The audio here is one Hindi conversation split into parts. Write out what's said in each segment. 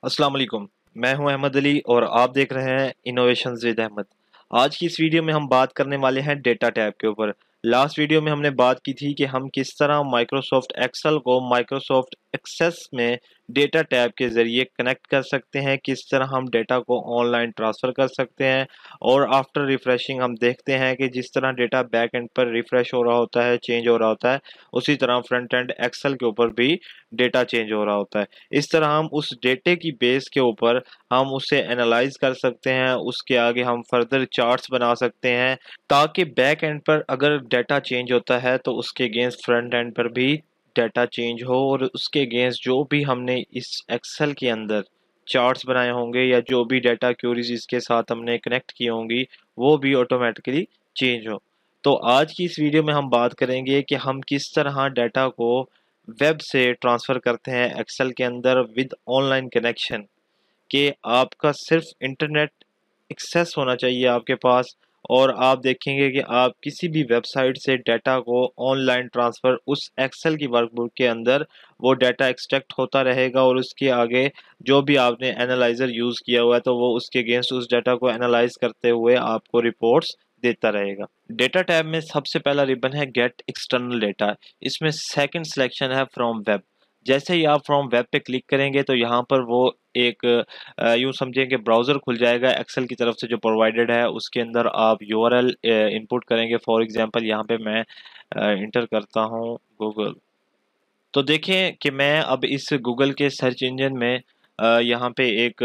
अस्सलाम वालेकुम। मैं हूं अहमद अली और आप देख रहे हैं इनोवेशंस विद अहमद। आज की इस वीडियो में हम बात करने वाले हैं डेटा टैब के ऊपर। लास्ट वीडियो में हमने बात की थी कि हम किस तरह माइक्रोसॉफ्ट एक्सेल को माइक्रोसॉफ्ट एक्सेस में डेटा टैब के ज़रिए कनेक्ट कर सकते हैं, किस तरह हम डेटा को ऑनलाइन ट्रांसफ़र कर सकते हैं और आफ्टर रिफ़्रेशिंग हम देखते हैं कि जिस तरह डेटा बैक एंड पर रिफ़्रेश हो रहा होता है, चेंज हो रहा होता है, उसी तरह फ्रंट एंड एक्सेल के ऊपर भी डेटा चेंज हो रहा होता है। इस तरह हम उस डेटे की बेस के ऊपर हम उसे एनालाइज कर सकते हैं, उसके आगे हम फर्दर चार्ट्स बना सकते हैं ताकि बैक एंड पर अगर डाटा चेंज होता है तो उसके अगेंस्ट फ्रंट एंड पर भी डाटा चेंज हो और उसके अगेंस्ट जो भी हमने इस एक्सेल के अंदर चार्ट्स बनाए होंगे या जो भी डाटा क्यूरीज इसके साथ हमने कनेक्ट की होंगी वो भी ऑटोमेटिकली चेंज हो। तो आज की इस वीडियो में हम बात करेंगे कि हम किस तरह डाटा को वेब से ट्रांसफ़र करते हैं एक्सेल के अंदर विद ऑनलाइन कनेक्शन, कि आपका सिर्फ इंटरनेट एक्सेस होना चाहिए आपके पास और आप देखेंगे कि आप किसी भी वेबसाइट से डाटा को ऑनलाइन ट्रांसफ़र उस एक्सेल की वर्कबुक के अंदर वो डाटा एक्सट्रैक्ट होता रहेगा और उसके आगे जो भी आपने एनालाइज़र यूज़ किया हुआ है तो वो उसके अगेंस्ट उस डाटा को एनालाइज करते हुए आपको रिपोर्ट्स देता रहेगा। डेटा टैब में सबसे पहला रिबन है गेट एक्सटर्नल डेटा। इसमें सेकंड सिलेक्शन है फ्रॉम वेब। जैसे ही आप फ्रॉम वेब पे क्लिक करेंगे तो यहाँ पर वो एक यूँ समझें कि ब्राउज़र खुल जाएगा एक्सेल की तरफ से जो प्रोवाइडेड है, उसके अंदर आप यूआरएल इनपुट करेंगे। फॉर एग्जांपल यहाँ पे मैं इंटर करता हूँ गूगल। तो देखें कि मैं अब इस गूगल के सर्च इंजन में यहाँ पे एक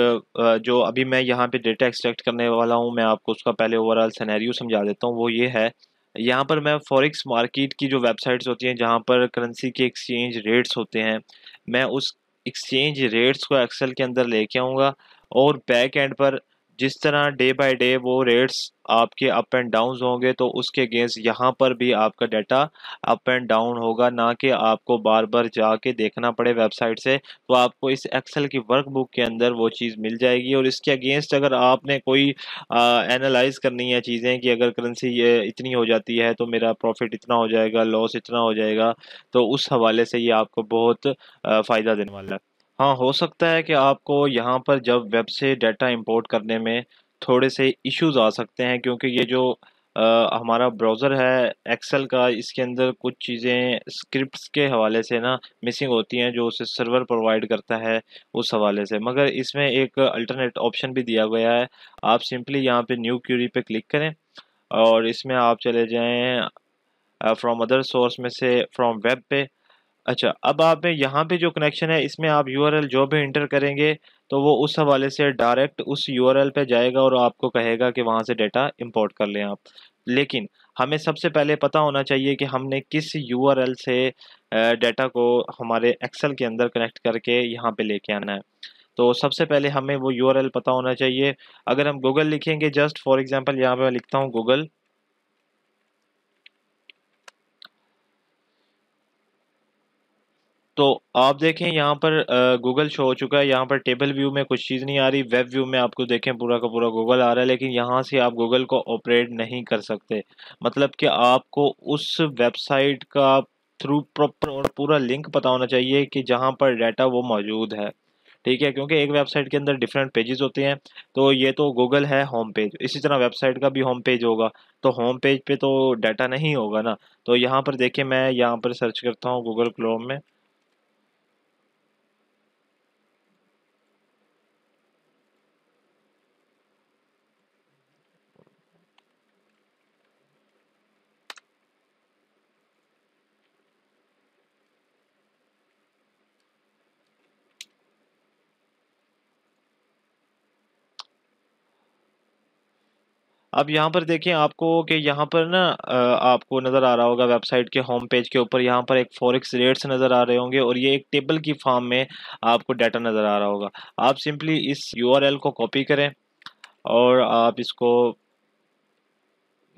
जो अभी मैं यहाँ पे डेटा एक्सट्रैक्ट करने वाला हूँ, मैं आपको उसका पहले ओवरऑल सिनेरियो समझा देता हूँ। वो ये है, यहाँ पर मैं फॉरेक्स मार्केट की जो वेबसाइट्स होती हैं जहाँ पर करेंसी के एक्सचेंज रेट्स होते हैं, मैं उस एक्सचेंज रेट्स को एक्सेल के अंदर लेके आऊँगा और बैक एंड पर जिस तरह डे बाय डे वो रेट्स आपके अप एंड डाउन्स होंगे तो उसके अगेंस्ट यहाँ पर भी आपका डाटा अप एंड डाउन होगा, ना कि आपको बार बार जाके देखना पड़े वेबसाइट से। तो आपको इस एक्सेल की वर्कबुक के अंदर वो चीज़ मिल जाएगी और इसके अगेंस्ट अगर आपने कोई एनालाइज करनी है चीज़ें कि अगर करेंसी ये इतनी हो जाती है तो मेरा प्रॉफिट इतना हो जाएगा, लॉस इतना हो जाएगा, तो उस हवाले से ये आपको बहुत फ़ायदा देने वाला है। हाँ, हो सकता है कि आपको यहाँ पर जब वेब से डाटा इंपोर्ट करने में थोड़े से इश्यूज आ सकते हैं, क्योंकि ये जो हमारा ब्राउज़र है एक्सेल का, इसके अंदर कुछ चीज़ें स्क्रिप्ट्स के हवाले से ना मिसिंग होती हैं जो उसे सर्वर प्रोवाइड करता है उस हवाले से। मगर इसमें एक अल्टरनेट ऑप्शन भी दिया गया है। आप सिंपली यहाँ पे न्यू क्यूरी पे क्लिक करें और इसमें आप चले जाएं फ्रॉम अदर सोर्स में से फ्रॉम वेब पे। अच्छा, अब आप में यहाँ पे जो कनेक्शन है इसमें आप यूआरएल जो भी इंटर करेंगे तो वो उस हवाले से डायरेक्ट उस यूआरएल पे जाएगा और आपको कहेगा कि वहाँ से डेटा इंपोर्ट कर लें आप। लेकिन हमें सबसे पहले पता होना चाहिए कि हमने किस यूआरएल से डेटा को हमारे एक्सेल के अंदर कनेक्ट करके यहाँ पे लेके आना है। तो सबसे पहले हमें वो यूआरएल पता होना चाहिए। अगर हम गूगल लिखेंगे, जस्ट फॉर एग्जांपल यहाँ पे मैं लिखता हूँ गूगल, तो आप देखें यहाँ पर गूगल शो हो चुका है। यहाँ पर टेबल व्यू में कुछ चीज़ नहीं आ रही, वेब व्यू में आपको देखें पूरा का पूरा गूगल आ रहा है, लेकिन यहाँ से आप गूगल को ऑपरेट नहीं कर सकते। मतलब कि आपको उस वेबसाइट का थ्रू प्रॉपर और पूरा लिंक पता होना चाहिए कि जहाँ पर डाटा वो मौजूद है। ठीक है, क्योंकि एक वेबसाइट के अंदर डिफरेंट पेजेस होते हैं। तो ये तो गूगल है होम पेज, इसी तरह वेबसाइट का भी होम पेज होगा। तो होम पेज पे तो डाटा नहीं होगा ना। तो यहाँ पर देखिए, मैं यहाँ पर सर्च करता हूँ गूगल क्रोम में। अब यहाँ पर देखें आपको कि यहाँ पर ना आपको नज़र आ रहा होगा वेबसाइट के होम पेज के ऊपर, यहाँ पर एक फॉरेक्स रेट्स नज़र आ रहे होंगे और ये एक टेबल की फॉर्म में आपको डाटा नज़र आ रहा होगा। आप सिंपली इस यूआरएल को कॉपी करें और आप इसको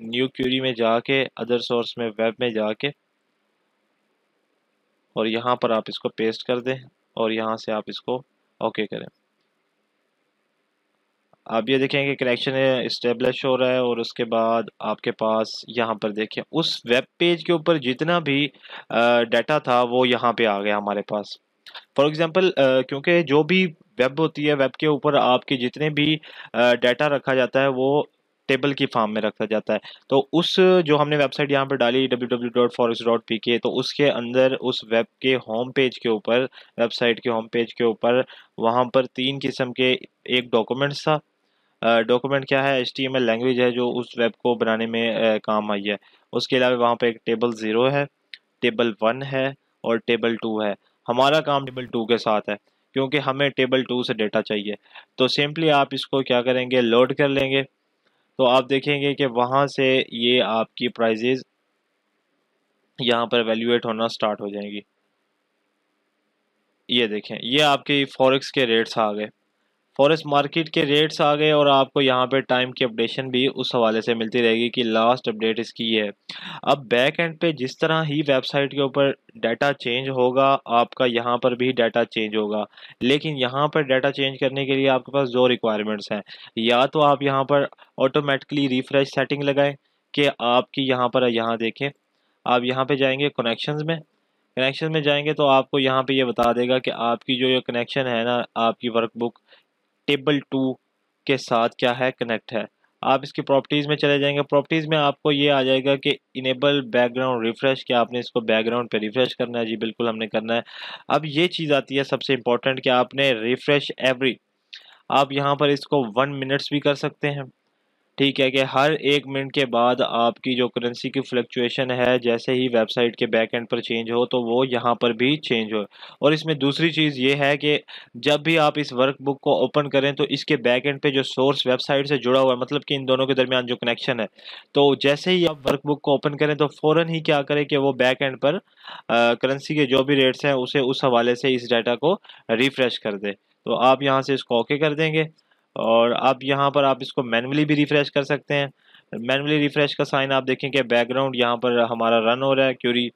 न्यू क्यूरी में जाके अदर सोर्स में वेब में जाके और यहाँ पर आप इसको पेस्ट कर दें और यहाँ से आप इसको ओके करें। आप ये देखें कि कनेक्शन इस्टेब्लिश हो रहा है और उसके बाद आपके पास यहाँ पर देखें उस वेब पेज के ऊपर जितना भी डाटा था वो यहाँ पे आ गया हमारे पास। फॉर एग्जांपल क्योंकि जो भी वेब होती है, वेब के ऊपर आपके जितने भी डाटा रखा जाता है वो टेबल की फॉर्म में रखा जाता है। तो उस जो हमने वेबसाइट यहाँ पे डाली www.forex.pk, तो उसके अंदर उस वेब के होम पेज के ऊपर, वेबसाइट के होम पेज के ऊपर वहाँ पर 3 किस्म के एक डॉक्यूमेंट्स था। डॉक्यूमेंट क्या है? HTML लैंग्वेज है जो उस वेब को बनाने में काम आई है। उसके अलावा वहाँ पे एक टेबल 0 है, टेबल 1 है और टेबल 2 है। हमारा काम टेबल 2 के साथ है क्योंकि हमें टेबल 2 से डेटा चाहिए। तो सिंपली आप इसको क्या करेंगे, लोड कर लेंगे। तो आप देखेंगे कि वहाँ से ये आपकी प्राइजेज यहाँ पर वैल्यूएट होना स्टार्ट हो जाएंगी। ये देखें, ये आपके फॉरेक्स के रेट्स आ गए, फॉरेक्स मार्केट के रेट्स आ गए और आपको यहाँ पे टाइम की अपडेशन भी उस हवाले से मिलती रहेगी कि लास्ट अपडेट इसकी ये है। अब बैक एंड पे जिस तरह ही वेबसाइट के ऊपर डाटा चेंज होगा, आपका यहाँ पर भी डाटा चेंज होगा। लेकिन यहाँ पर डाटा चेंज करने के लिए आपके पास दो रिक्वायरमेंट्स हैं। या तो आप यहाँ पर ऑटोमेटिकली रिफ्रेश सेटिंग लगाएं कि आपकी यहाँ पर, यहाँ देखें, आप यहाँ पे जाएंगे कनेक्शंस में, कनेक्शन में जाएंगे तो आपको यहाँ पे ये बता देगा कि आपकी जो ये कनेक्शन है ना, आपकी वर्कबुक टेबल 2 के साथ क्या है, कनेक्ट है। आप इसकी प्रॉपर्टीज़ में चले जाएंगे, प्रॉपर्टीज़ में आपको ये आ जाएगा कि इनेबल बैकग्राउंड रिफ्रेश, कि आपने इसको बैकग्राउंड पे रिफ्रेश करना है। जी बिल्कुल हमने करना है। अब ये चीज़ आती है सबसे इम्पोर्टेंट कि आपने रिफ्रेश एवरी, आप यहाँ पर इसको 1 मिनट्स भी कर सकते हैं। ठीक है, कि हर 1 मिनट के बाद आपकी जो करेंसी की फ्लक्चुएशन है जैसे ही वेबसाइट के बैक एंड पर चेंज हो तो वो यहाँ पर भी चेंज हो। और इसमें दूसरी चीज़ ये है कि जब भी आप इस वर्कबुक को ओपन करें तो इसके बैक एंड पे जो सोर्स वेबसाइट से जुड़ा हुआ है, मतलब कि इन दोनों के दरमियान जो कनेक्शन है, तो जैसे ही आप वर्कबुक को ओपन करें तो फ़ौरन ही क्या करें कि वो बैक एंड पर करेंसी के जो भी रेट्स हैं उसे उस हवाले से इस डाटा को रिफ्रेश कर दे। तो आप यहाँ से इसको ओके कर देंगे और अब यहाँ पर आप इसको मैन्युअली भी रिफ्रेश कर सकते हैं। मैन्युअली रिफ्रेश का साइन आप देखें कि बैकग्राउंड यहाँ पर हमारा रन हो रहा है क्यूरी,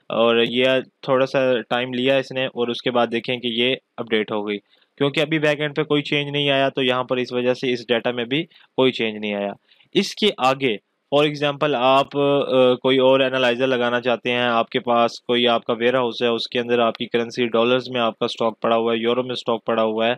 और ये थोड़ा सा टाइम लिया इसने और उसके बाद देखें कि ये अपडेट हो गई। क्योंकि अभी बैकएंड पे कोई चेंज नहीं आया तो यहाँ पर इस वजह से इस डाटा में भी कोई चेंज नहीं आया। इसके आगे फॉर एग्जांपल आप कोई और एनालाइजर लगाना चाहते हैं, आपके पास कोई आपका वेयर हाउस है, उसके अंदर आपकी करेंसी डॉलर्स में आपका स्टॉक पड़ा हुआ है, यूरो में स्टॉक पड़ा हुआ है,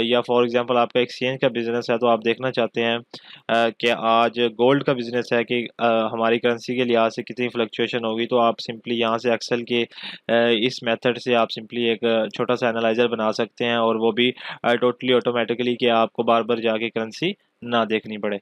या फॉर एग्जांपल आपका एक्सचेंज का बिजनेस है, तो आप देखना चाहते हैं कि आज गोल्ड का बिजनेस है कि हमारी करेंसी के लिहाज से कितनी फ्लक्चुएशन होगी, तो आप सिंपली यहाँ से एक्सेल के इस मेथड से आप सिंपली एक छोटा सा एनालाइजर बना सकते हैं और वो भी टोटली ऑटोमेटिकली, कि आपको बार बार जाके करेंसी ना देखनी पड़े।